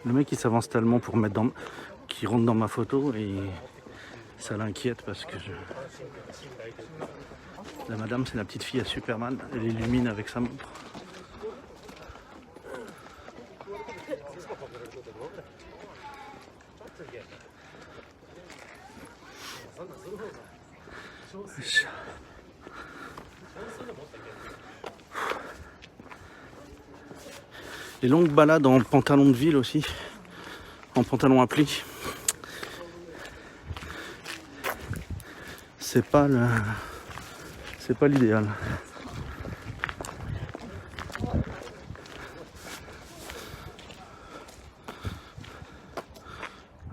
Le mec il s'avance tellement pour mettre dans... qu'il rentre dans ma photo et ça l'inquiète parce que je... La madame c'est la petite fille à Superman, elle illumine avec sa montre. Les longues balades en pantalon de ville aussi, en pantalon à plis, c'est pas l'idéal.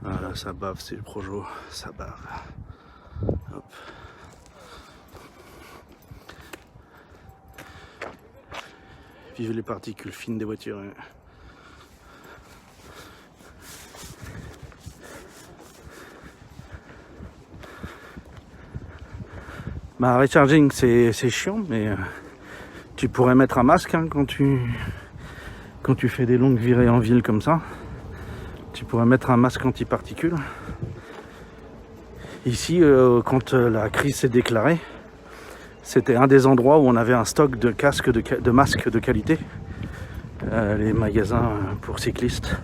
Voilà, ça bave, c'est le projo, ça bave. Hop. Vive les particules fines des voitures. Bah, recharging c'est chiant, mais tu pourrais mettre un masque hein, quand tu fais des longues virées en ville comme ça. Tu pourrais mettre un masque anti-particules. Ici, quand la crise s'est déclarée, c'était un des endroits où on avait un stock de casques, de masques de qualité. Les magasins pour cyclistes,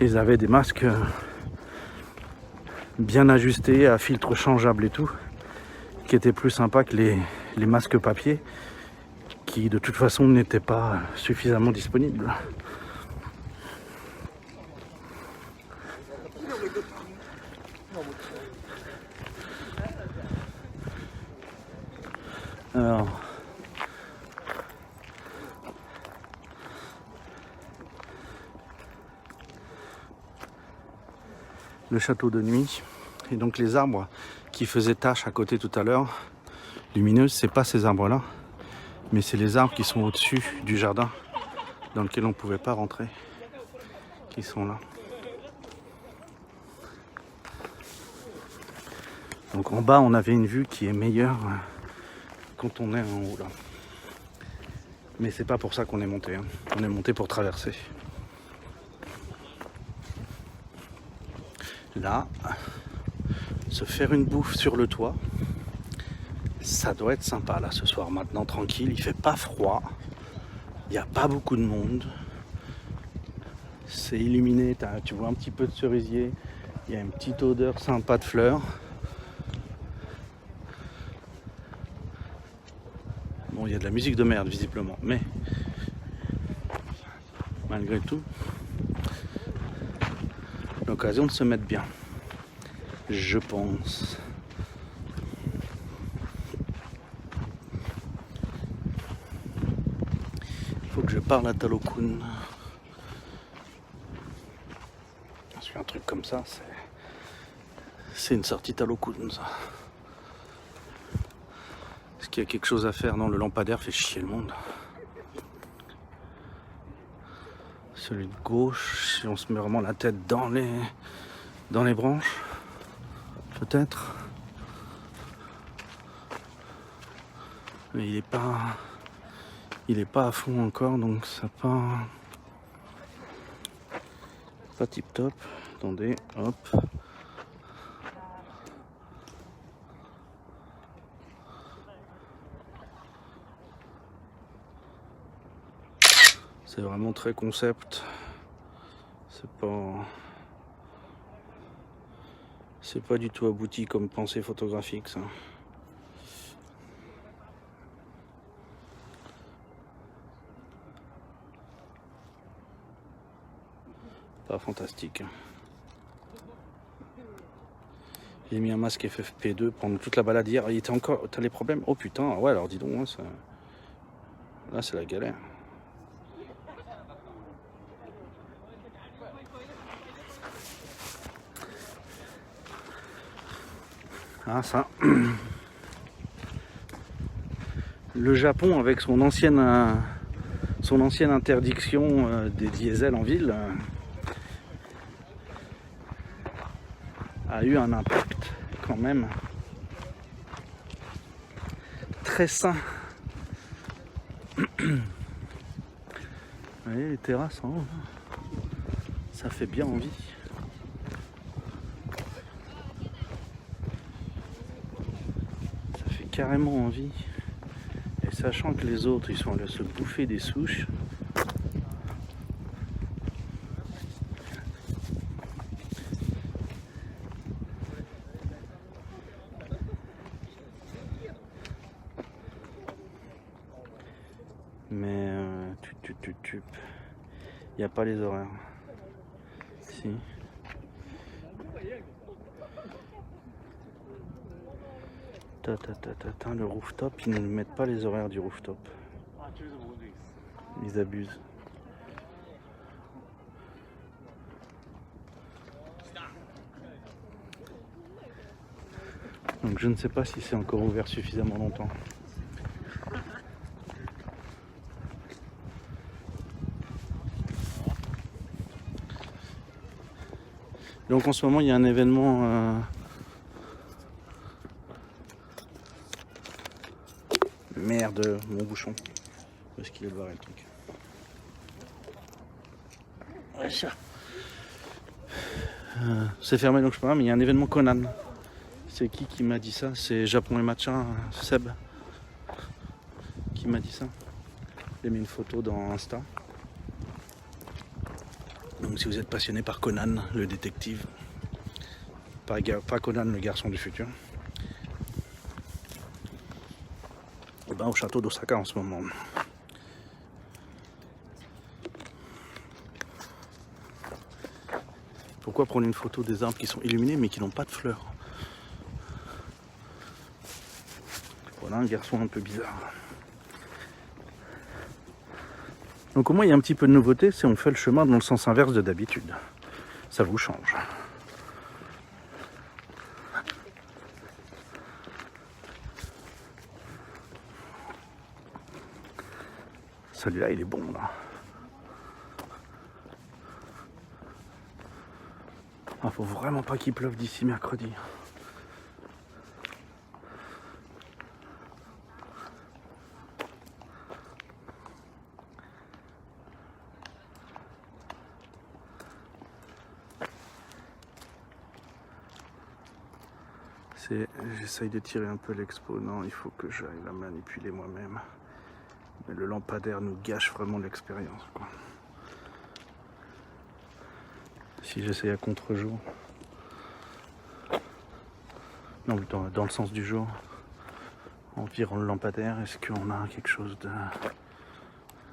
ils avaient des masques bien ajustés, à filtre changeable et tout, qui étaient plus sympas que les masques papier, qui de toute façon n'étaient pas suffisamment disponibles. Alors, le château de nuit et donc les arbres qui faisaient tache à côté tout à l'heure, lumineuses, c'est pas ces arbres là, mais c'est les arbres qui sont au-dessus du jardin dans lequel on pouvait pas rentrer, qui sont là. Donc en bas on avait une vue qui est meilleure quand on est en haut là. Mais c'est pas pour ça qu'on est monté, hein. On est monté pour traverser. Là, se faire une bouffe sur le toit, ça doit être sympa là ce soir. Maintenant tranquille, il fait pas froid, il n'y a pas beaucoup de monde, c'est illuminé, tu vois un petit peu de cerisier, il y a une petite odeur sympa de fleurs. Bon, il y a de la musique de merde visiblement, mais malgré tout, l'occasion de se mettre bien, je pense. Il faut que je parle à Talo-kun. Parce qu'un truc comme ça, c'est une sortie Talo-kun, ça. Est-ce qu'il y a quelque chose à faire? Non, le lampadaire fait chier le monde. Celui de gauche, si on se met vraiment la tête dans les branches, peut-être. Mais il est pas à fond encore, donc ça pas tip top. Attendez, hop. C'est vraiment très concept. C'est pas du tout abouti comme pensée photographique, ça. Pas fantastique. J'ai mis un masque FFP2 pendant toute la balade hier. Il était encore... T'as les problèmes? Oh putain, ouais, alors dis donc, hein, ça... Là, c'est la galère. Ah, ça. Le Japon, avec son ancienne interdiction des diesels en ville, a eu un impact quand même très sain Vous voyez les terrasses en haut, ça fait bien envie. Ça fait carrément envie. Et sachant que les autres ils sont allés se bouffer des souches. Mais il n'y a pas les horaires. Si. Le rooftop, ils ne mettent pas les horaires du rooftop. Ils abusent. Donc je ne sais pas si c'est encore ouvert suffisamment longtemps. Donc en ce moment il y a un événement merde, mon bouchon. Où est-ce qu'il est barré le truc? Ouais, ça. C'est fermé donc je peux pas, mais il y a un événement Conan. C'est qui m'a dit ça? C'est Japon et Matcha, Seb qui m'a dit ça. J'ai mis une photo dans Insta. Donc si vous êtes passionné par Conan, le détective, pas Conan le garçon du futur, et ben au château d'Osaka en ce moment. Pourquoi prendre une photo des arbres qui sont illuminés mais qui n'ont pas de fleurs? Voilà un garçon un peu bizarre. Donc au moins il y a un petit peu de nouveauté, c'est on fait le chemin dans le sens inverse de d'habitude. Ça vous change. Celui-là il est bon là. Ah, faut vraiment pas qu'il pleuve d'ici mercredi. J'essaye de tirer un peu l'exponent, il faut que j'aille la manipuler moi-même. Mais le lampadaire nous gâche vraiment l'expérience. Si j'essaye à contre-jour, non, dans le sens du jour, environ le lampadaire, est-ce qu'on a quelque chose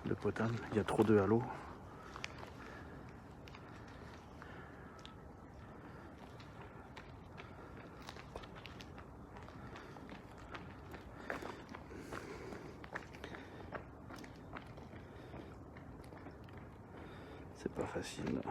de potable? Il y a trop de halo. C'est pas facile.